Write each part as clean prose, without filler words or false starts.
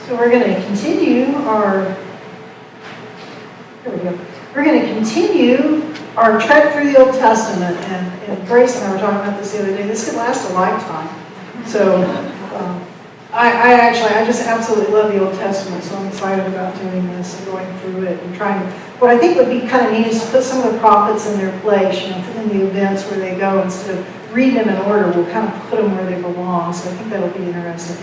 So we're going to continue our, here we go. We're going to continue our trek through the Old Testament, and Grace and I were talking about this the other day. This could last a lifetime. So I just absolutely love the Old Testament, so I'm excited about doing this and going through it and trying to, what I think would be kind of neat is to put some of the prophets in their place, in the events where they go, instead of reading them in order, we'll kind of put them where they belong. So I think that'll be interesting.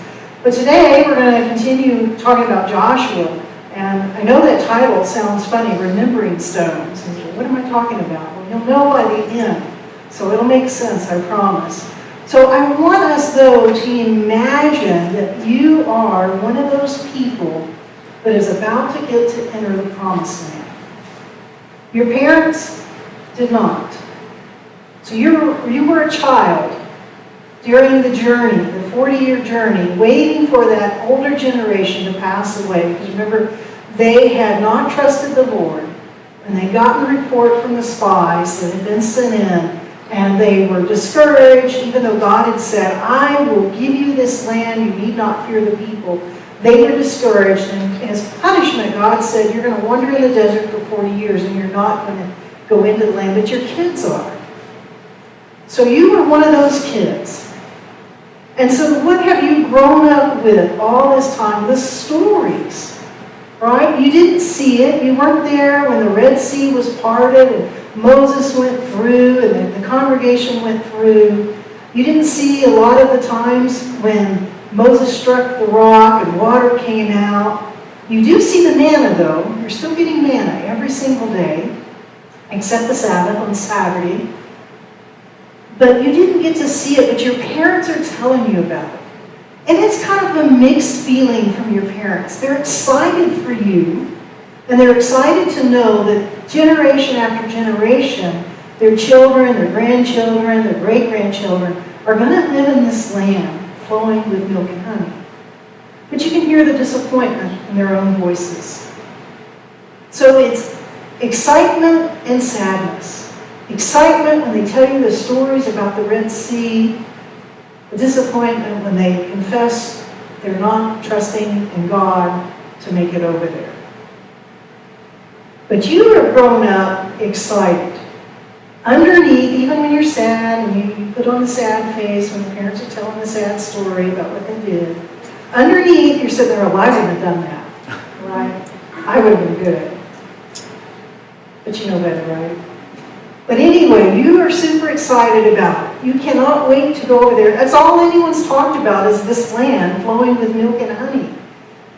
But today we're going to continue talking about Joshua. And I know that title sounds funny, Remembering Stones. And what am I talking about? Well, you'll know by the end. So it'll make sense, I promise. So I want us, though, to imagine that you are one of those people that is about to get to enter the Promised Land. Your parents did not. So you were a child during the journey, the 40-year journey, waiting for that older generation to pass away. Because remember, they had not trusted the Lord, and they got a report from the spies that had been sent in, and they were discouraged, even though God had said, I will give you this land, you need not fear the people. They were discouraged, and as punishment, God said, you're going to wander in the desert for 40 years, and you're not going to go into the land, but your kids are. So you were one of those kids. And so what have you grown up with all this time? The stories, right? You didn't see it. You weren't there when the Red Sea was parted and Moses went through and the congregation went through. You didn't see a lot of the times when Moses struck the rock and water came out. You do see the manna, though. You're still getting manna every single day, except the Sabbath on Saturday. But you didn't get to see it, but your parents are telling you about it. And it's kind of a mixed feeling from your parents. They're excited for you, and they're excited to know that generation after generation, their children, their grandchildren, their great-grandchildren are going to live in this land flowing with milk and honey. But you can hear the disappointment in their own voices. So it's excitement and sadness. Excitement when they tell you the stories about the Red Sea. The disappointment when they confess they're not trusting in God to make it over there. But you are grown up excited. Underneath, even when you're sad and you put on a sad face when the parents are telling a sad story about what they did, underneath you're sitting there, well, I wouldn't have done that, right? I would have been good. But you know better, right? But anyway, you are super excited about it. You cannot wait to go over there. That's all anyone's talked about is this land flowing with milk and honey.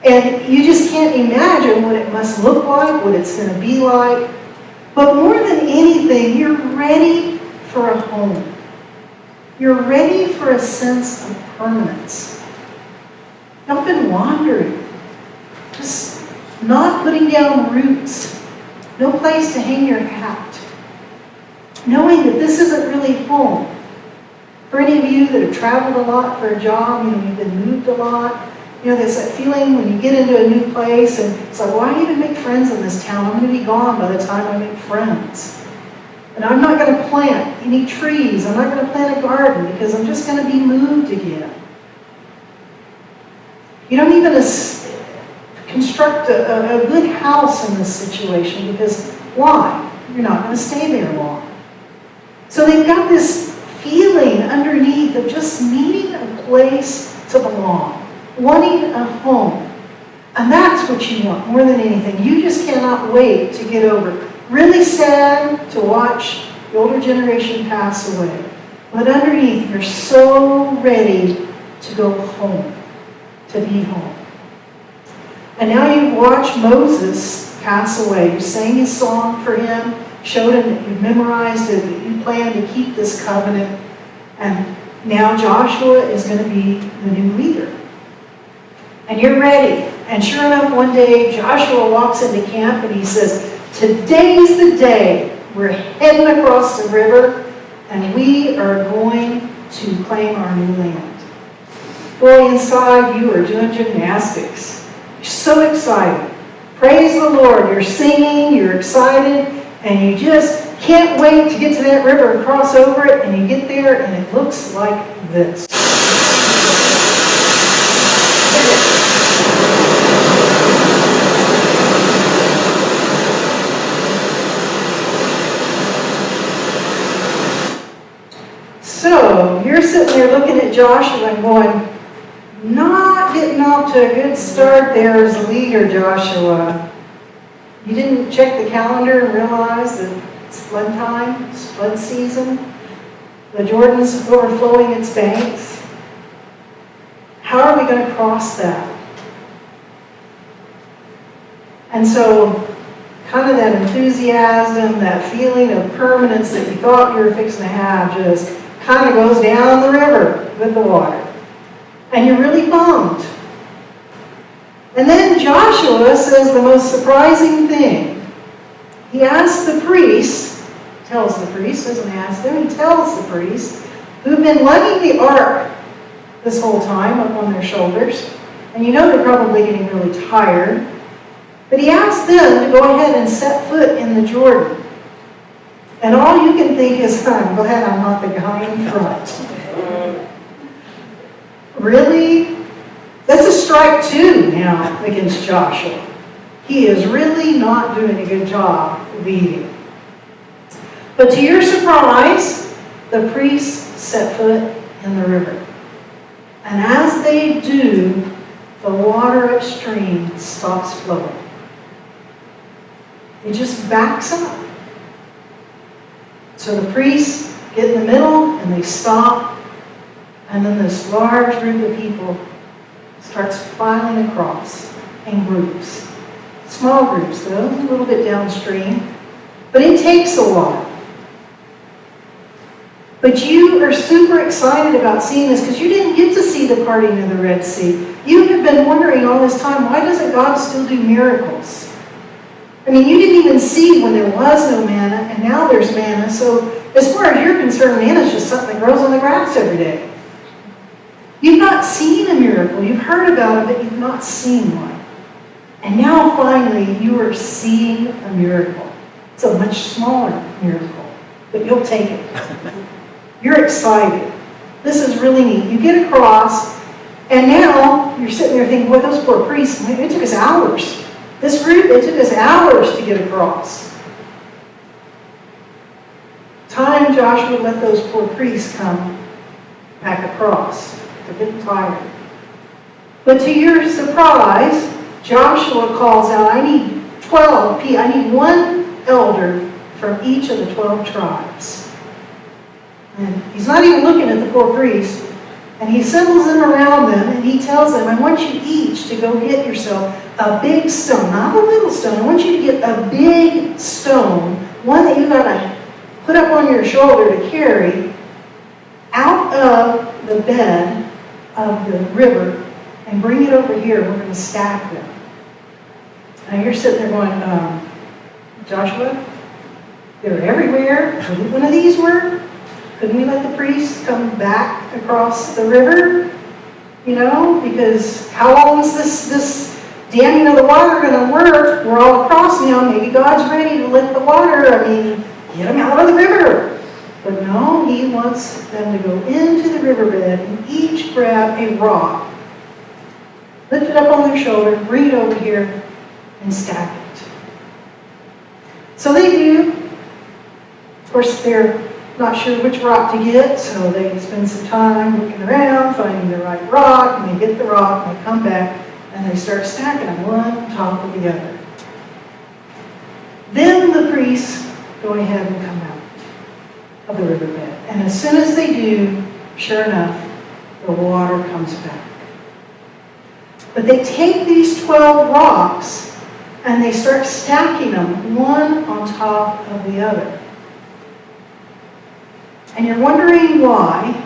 And you just can't imagine what it must look like, what it's going to be like. But more than anything, you're ready for a home. You're ready for a sense of permanence. You've been wandering, just not putting down roots, no place to hang your hat. Knowing that this isn't really home. For any of you that have traveled a lot for a job, you've been moved a lot, there's that feeling when you get into a new place and it's like, why even make friends in this town? I'm going to be gone by the time I make friends. And I'm not going to plant any trees. I'm not going to plant a garden because I'm just going to be moved again. You don't even construct a good house in this situation because why? You're not going to stay there long. So they've got this feeling underneath of just needing a place to belong, wanting a home. And that's what you want more than anything. You just cannot wait to get over. Really sad to watch the older generation pass away. But underneath, you're so ready to go home, to be home. And now you watch Moses pass away. You sang his song for him, showed him that you memorized it, that you plan to keep this covenant. And now Joshua is going to be the new leader. And you're ready. And sure enough, one day Joshua walks into camp and he says, today's the day. We're heading across the river and we are going to claim our new land. Boy, inside you are doing gymnastics. You're so excited. Praise the Lord. You're singing, you're excited, and you just can't wait to get to that river and cross over it, and you get there and it looks like this. Joshua and going, not getting off to a good start there as a leader, Joshua. You didn't check the calendar and realize that it's flood time, it's flood season. The Jordan's overflowing its banks. How are we going to cross that? And so, kind of that enthusiasm, that feeling of permanence that you thought you were fixing to have just kind of goes down the river with the water. And you're really bummed. And then Joshua says the most surprising thing. He asks the priest, tells the priest, doesn't ask them, he tells the priest, who've been lugging the ark this whole time up on their shoulders. And you know they're probably getting really tired. But he asked them to go ahead and set foot in the Jordan. And all you can think is, I'm glad I'm not the guy in front. Really? That's a strike 2 now against Joshua. He is really not doing a good job leading. But to your surprise, the priests set foot in the river. And as they do, the water upstream stops flowing. It just backs up. So the priests get in the middle and they stop. And then this large group of people starts filing across in groups. Small groups, though, a little bit downstream. But it takes a while. But you are super excited about seeing this because you didn't get to see the parting of the Red Sea. You have been wondering all this time, why doesn't God still do miracles? I mean, you didn't even see when there was no manna, and now there's manna. So as far as you're concerned, manna is just something that grows on the grass every day. You've not seen a miracle. You've heard about it, but you've not seen one. And now finally, you are seeing a miracle. It's a much smaller miracle, but you'll take it. You're excited. This is really neat. You get across, and now you're sitting there thinking, boy, those poor priests, it took us hours. This group, it took us hours to get across. Time Joshua let those poor priests come back across. They're getting tired. But to your surprise, Joshua calls out, I need 12 people. I need one elder from each of the 12 tribes. And he's not even looking at the poor priests. And he assembles them around them and he tells them, I want you each to go get yourself a big stone, not a little stone. I want you to get a big stone, one that you got to put up on your shoulder to carry out of the bed of the river and bring it over here. We're going to stack them. Now you're sitting there going, Joshua, they're everywhere. Couldn't one of these work? Couldn't we let the priests come back across the river? You know, because how long is this damming of the water going to work? We're all across now. Maybe God's ready to let the water, get them out of the river. But no, he wants them to go into the riverbed and each grab a rock, lift it up on their shoulder, bring it over here, and stack it. So they do. Of course, they're not sure which rock to get, so they spend some time looking around, finding the right rock, and they get the rock, and they come back, and they start stacking them one on top of the other. Then the priests go ahead and come out of the riverbed. And as soon as they do, sure enough, the water comes back. But they take these 12 rocks, and they start stacking them one on top of the other. And you're wondering why.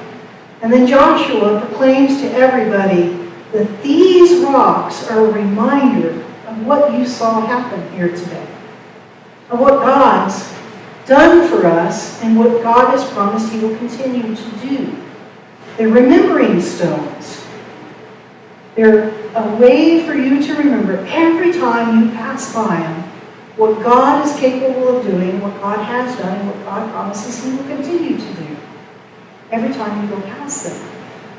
And then Joshua proclaims to everybody that these rocks are a reminder of what you saw happen here today. Of what God's done for us and what God has promised he will continue to do. They're remembering stones. They're a way for you to remember every time you pass by them what God is capable of doing, what God has done, and what God promises he will continue to do every time you go past them.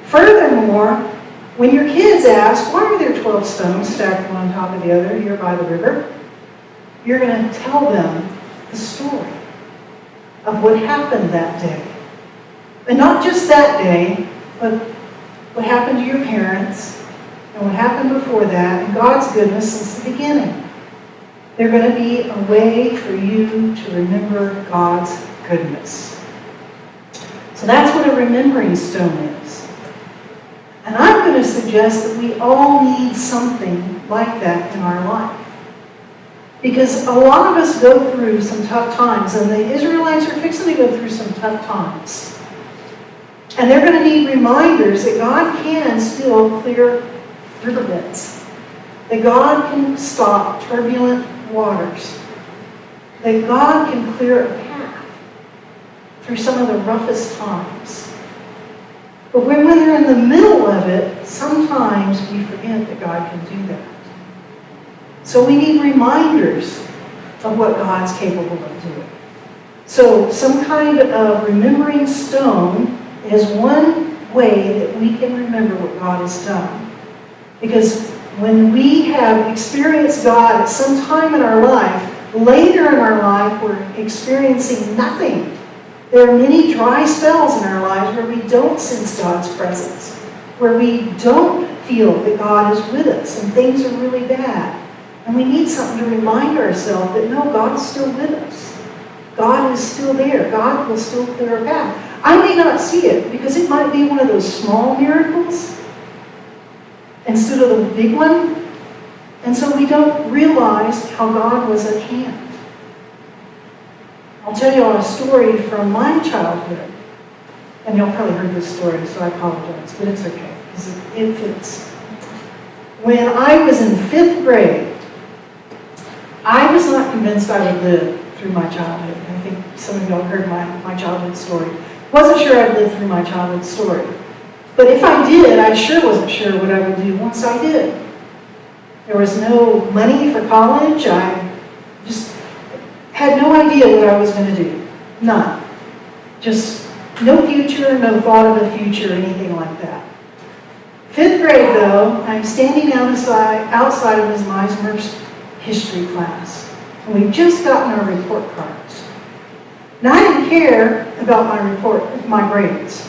Furthermore, when your kids ask, why are there 12 stones stacked one on top of the other here by the river? You're going to tell them the story of what happened that day. And not just that day, but what happened to your parents, and what happened before that, and God's goodness since the beginning. They're going to be a way for you to remember God's goodness. So that's what a remembering stone is. And I'm going to suggest that we all need something like that in our life. Because a lot of us go through some tough times, and the Israelites are fixing to go through some tough times. And they're going to need reminders that God can still clear riverbeds, that God can stop turbulent waters, that God can clear a path through some of the roughest times. But when they're in the middle of it, sometimes we forget that God can do that. So we need reminders of what God's capable of doing. So some kind of remembering stone is one way that we can remember what God has done. Because when we have experienced God at some time in our life, later in our life we're experiencing nothing. There are many dry spells in our lives where we don't sense God's presence, where we don't feel that God is with us and things are really bad. And we need something to remind ourselves that no, God is still with us. God is still there. God will still clear a path. I may not see it because it might be one of those small miracles instead of the big one. And so we don't realize how God was at hand. I'll tell you a story from my childhood. And you'll probably heard this story, so I apologize, but it's okay, because it fits. When I was in 5th grade, I was not convinced I would live through my childhood. I think some of y'all heard my childhood story. Wasn't sure I'd live through my childhood story. But if I did, I sure wasn't sure what I would do once I did. There was no money for college. I just had no idea what I was going to do. None. Just no future, no thought of a future, anything like that. 5th grade, though, I'm standing outside of Ms. Meisner's history class. And we've just gotten our report cards. Now, I didn't care about my grades,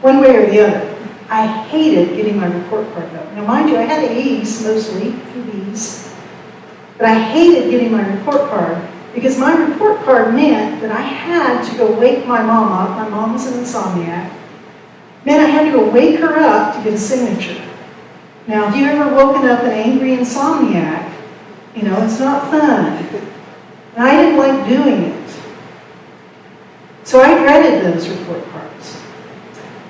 one way or the other. I hated getting my report card though. Now, mind you, I had A's mostly, a few B's, but I hated getting my report card because my report card meant that I had to go wake my mom up. My mom was an insomniac. Meant I had to go wake her up to get a signature. Now, if you've ever woken up an angry insomniac, you know, it's not fun. And I didn't like doing it. So I dreaded those report cards.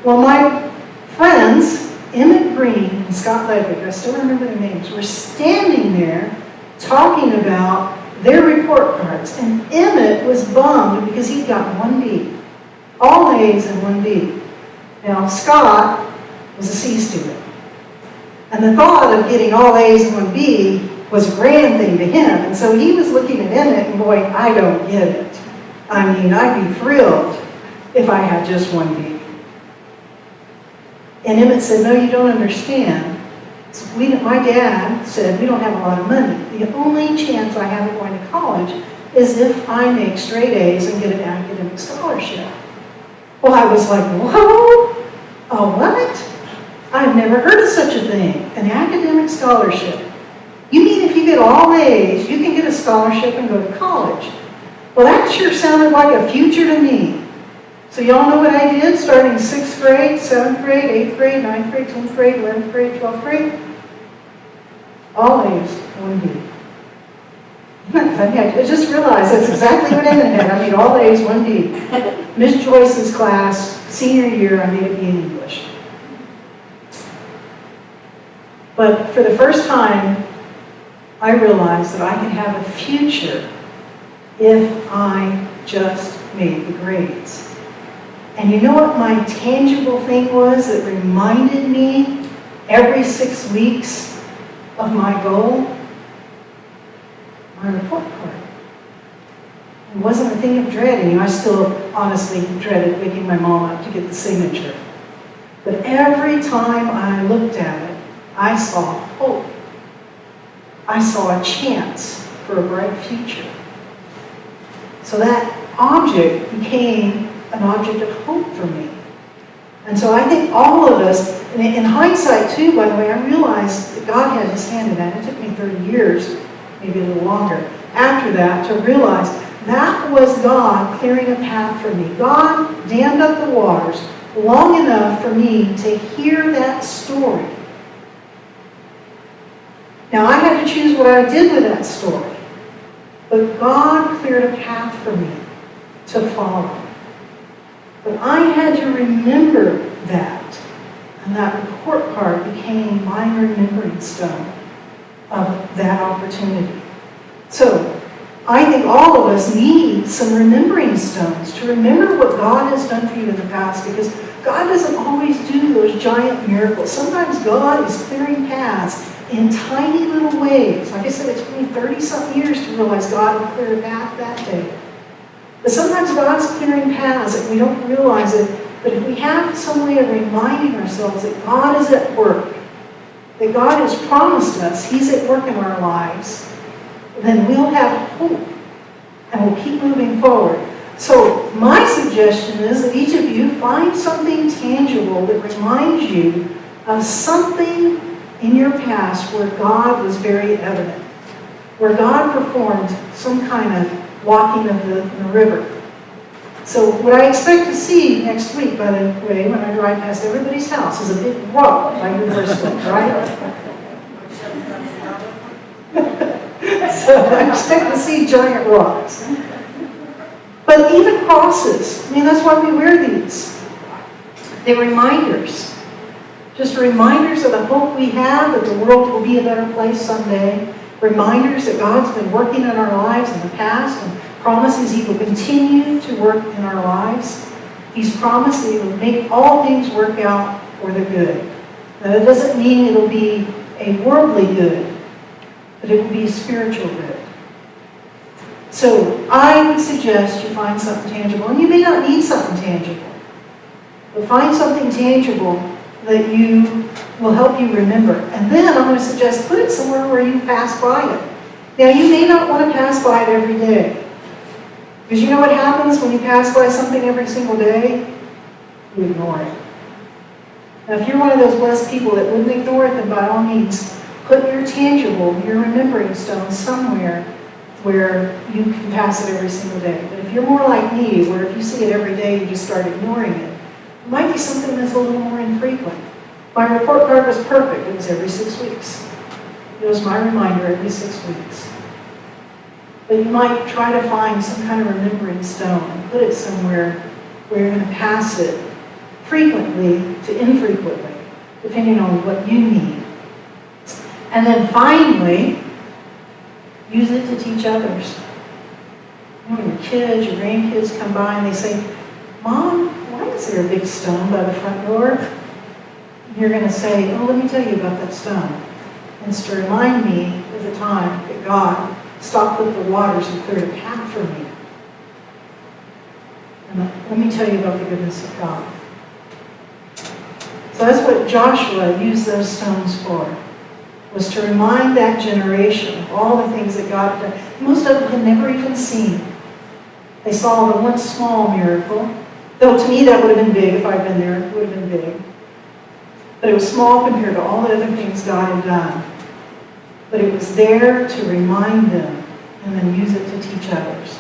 Well, my friends, Emmett Green and Scott Ledwig, I still remember their names, were standing there talking about their report cards. And Emmett was bummed because he'd gotten 1 B. All A's and 1 B. Now, Scott was a C student. And the thought of getting all A's and 1 B was a grand thing to him. And so he was looking at Emmett and going, I don't get it. I mean, I'd be thrilled if I had just 1 B. And Emmett said, no, you don't understand. So my dad said, we don't have a lot of money. The only chance I have of going to college is if I make straight A's and get an academic scholarship. Well, I was like, whoa, a what? I've never heard of such a thing, an academic scholarship. You mean if you get all A's, you can get a scholarship and go to college? Well, that sure sounded like a future to me. So y'all know what I did starting 6th grade, 7th grade, 8th grade, 9th grade, 10th grade, 11th grade, 12th grade? All A's, 1 B. Isn't that funny? I just realized that's exactly what Emmett had. I made all A's, 1 B. Miss Joyce's class, senior year, I made a B in English. But for the first time, I realized that I could have a future if I just made the grades. And you know what my tangible thing was that reminded me every 6 weeks of my goal? My report card. It wasn't a thing of dreading. I still honestly dreaded waking my mom up to get the signature. But every time I looked at it, I saw hope. I saw a chance for a bright future. So that object became an object of hope for me. And so I think all of us, and in hindsight too, by the way, I realized that God had his hand in that. It took me 30 years, maybe a little longer, after that to realize that was God clearing a path for me. God dammed up the waters long enough for me to hear that story. Now I had to choose what I did with that story, but God cleared a path for me to follow. But I had to remember that, and that report card became my remembering stone of that opportunity. So, I think all of us need some remembering stones to remember what God has done for you in the past, because God doesn't always do those giant miracles. Sometimes God is clearing paths in tiny little ways. Like I said, it took me 30-something years to realize God would clear a path that day. But sometimes God's clearing paths and we don't realize it. But if we have some way of reminding ourselves that God is at work, that God has promised us He's at work in our lives, then we'll have hope and we'll keep moving forward. So my suggestion is that each of you find something tangible that reminds you of something in your past where God was very evident, where God performed some kind of walking of the river. So what I expect to see next week, by the way, when I drive past everybody's house, is a big rock by your doorstep, right? So I expect to see giant rocks. But even crosses, I mean, that's why we wear these. They're reminders. Just reminders of the hope we have that the world will be a better place someday. Reminders that God's been working in our lives in the past and promises He will continue to work in our lives. He's promised that He will make all things work out for the good. Now, that doesn't mean it'll be a worldly good, but it will be a spiritual good. So I would suggest you find something tangible. And you may not need something tangible, but find something tangible that will help you remember. And then I'm going to suggest put it somewhere where you pass by it. Now, you may not want to pass by it every day. Because you know what happens when you pass by something every single day? You ignore it. Now, if you're one of those blessed people that wouldn't ignore it, then by all means, put your tangible, your remembering stone somewhere where you can pass it every single day. But if you're more like me, where if you see it every day, you just start ignoring it, it might be something that's a little more infrequent. My report card was perfect. It was every 6 weeks. It was my reminder every 6 weeks. But you might try to find some kind of remembering stone and put it somewhere where you're going to pass it frequently to infrequently, depending on what you need. And then finally, use it to teach others. You know, when your kids, your grandkids come by and they say, "Mom, why is there a big stone by the front door?" You're going to say, "Oh, let me tell you about that stone. And it's to remind me of the time that God stopped with the waters and cleared a path for me. And let me tell you about the goodness of God." So that's what Joshua used those stones for, was to remind that generation of all the things that God had done. Most of them had never even seen. They saw the one small miracle, though to me that would have been big if I'd been there. It would have been big. But it was small compared to all the other things God had done. But it was there to remind them and then use it to teach others.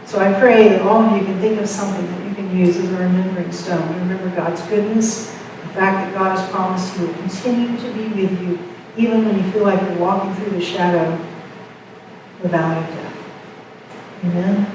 So I pray that all of you can think of something that you can use as a remembering stone. Remember God's goodness, the fact that God has promised He will continue to be with you even when you feel like you're walking through the shadow of the valley of death. Amen.